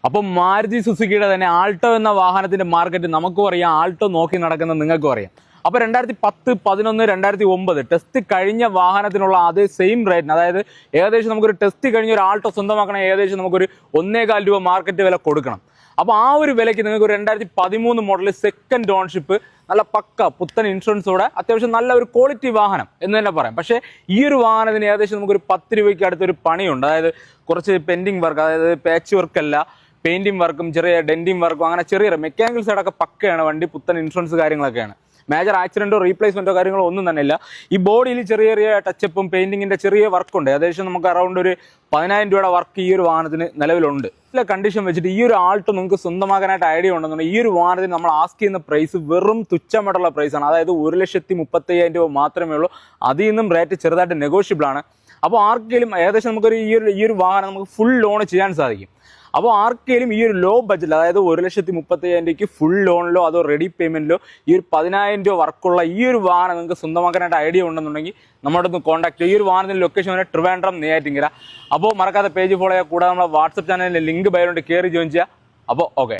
അപ്പം മാരുതി സുസുക്കിയുടെ തന്നെ ആൾട്ടോ എന്ന വാഹനത്തിന്റെ മാർക്കറ്റ് നമുക്കും അറിയാം, ആൾട്ടോ നോക്കി നടക്കുന്ന നിങ്ങൾക്കും അറിയാം. അപ്പോൾ 2010, 11, 2009 ടെസ്റ്റ് കഴിഞ്ഞ വാഹനത്തിനുള്ള അതേ സെയിം റേറ്റിന്, അതായത് ഏകദേശം നമുക്കൊരു ടെസ്റ്റ് കഴിഞ്ഞ ഒരു ആൾട്ടോ സ്വന്തമാക്കണേ ഏകദേശം നമുക്കൊരു 1.25 രൂപ മാർക്കറ്റ് വില കൊടുക്കണം. അപ്പോൾ ആ ഒരു വിലയ്ക്ക് നിങ്ങൾക്ക് ഒരു 2013 മോഡൽ സെക്കൻഡ് ഓൺഷിപ്പ് നല്ല പക്ക പുത്തൻ ഇൻഷുറൻസോടെ അത്യാവശ്യം നല്ല ഒരു ക്വാളിറ്റി വാഹനം എന്ന് തന്നെ പറയാം. പക്ഷേ ഈ ഒരു വാഹനത്തിന് ഏകദേശം നമുക്കൊരു 10 രൂപയ്ക്ക് അടുത്തൊരു പണിയുണ്ട്. അതായത് കുറച്ച് പെൻഡിങ് വർക്ക്, അതായത് പാച്ച് വർക്കല്ല, പെയിന്റിംഗ് വർക്കും ചെറിയ ഡെന്റിംഗ് വർക്കും അങ്ങനെ ചെറിയ മെക്കാനിക്കൽ സൈഡൊക്കെ പക്കയാണ്. വണ്ടി പുത്തൻ ഇൻഷുറൻസ് കാര്യങ്ങളൊക്കെയാണ്. മേജർ ആക്സിഡന്റോ റീപ്ലേസ്മെന്റോ കാര്യങ്ങളോ ഒന്നും തന്നെ ഇല്ല. ഈ ബോഡിയിൽ ചെറിയ ചെറിയ ടച്ചപ്പും പെയിന്റിങ്ങിന്റെ ചെറിയ വർക്കുണ്ട്. ഏകദേശം നമുക്ക് അറൗണ്ട് ഒരു 10,000 രൂപയുടെ വർക്ക് ഈ ഒരു വാഹനത്തിന് നിലവിലുണ്ട്. ഇല്ല കണ്ടീഷൻ വെച്ചിട്ട് ഈ ഒരു ആൾട്ടോ നിങ്ങൾക്ക് സ്വന്തമാക്കാനായിട്ട് ഐഡിയ ഉണ്ടെന്നുണ്ടെങ്കിൽ ഈ ഒരു വാഹനത്തിന് നമ്മൾ ആസ്ക് ചെയ്യുന്ന പ്രൈസ് വെറും തുച്ഛമായിട്ടുള്ള പ്രൈസാണ്. അതായത് 1,35,000 രൂപ മാത്രമേ ഉള്ളൂ. അതിൽ നിന്നും റേറ്റ് ചെറുതായിട്ട് നെഗോഷ്യബിൾ ആണ്. അപ്പോൾ ആർക്കെങ്കിലും ഏകദേശം നമുക്കൊരു ഈ ഒരു വാഹനം നമുക്ക് ഫുൾ ലോൺ ചെയ്യാൻ സാധിക്കും. അപ്പോൾ ആർക്കെങ്കിലും ഈ ഒരു ലോ ബഡ്ജറ്റ്, അതായത് 1,35,000 രൂപയ്ക്ക് ഫുൾ ലോണിലോ അതോ റെഡി പേയ്മെന്റിലോ ഈ ഒരു 10,000 രൂപ വർക്കുള്ള ഈ ഒരു വാഹനം നിങ്ങൾക്ക് സ്വന്തമാക്കാനായിട്ട് ഐഡിയ ഉണ്ടെന്നുണ്ടെങ്കിൽ നമ്മുടെ ഒന്ന് കോൺടാക്ട് ചെയ്യും. ഈ ഒരു വാഹനത്തിന്റെ ലൊക്കേഷൻ വരെ ട്രിവാൻഡ്രം, നെയ്യാറ്റിൻകര. അപ്പോൾ മറക്കാതെ പേജ് ഫോളോ ചെയ്യുക. കൂടാതെ നമ്മുടെ വാട്സ്ആപ്പ് ചാനലിന്റെ ലിങ്ക് ബയോണ്ട് കയറി ജോയിൻ ചെയ്യുക. അപ്പോൾ ഓക്കെ.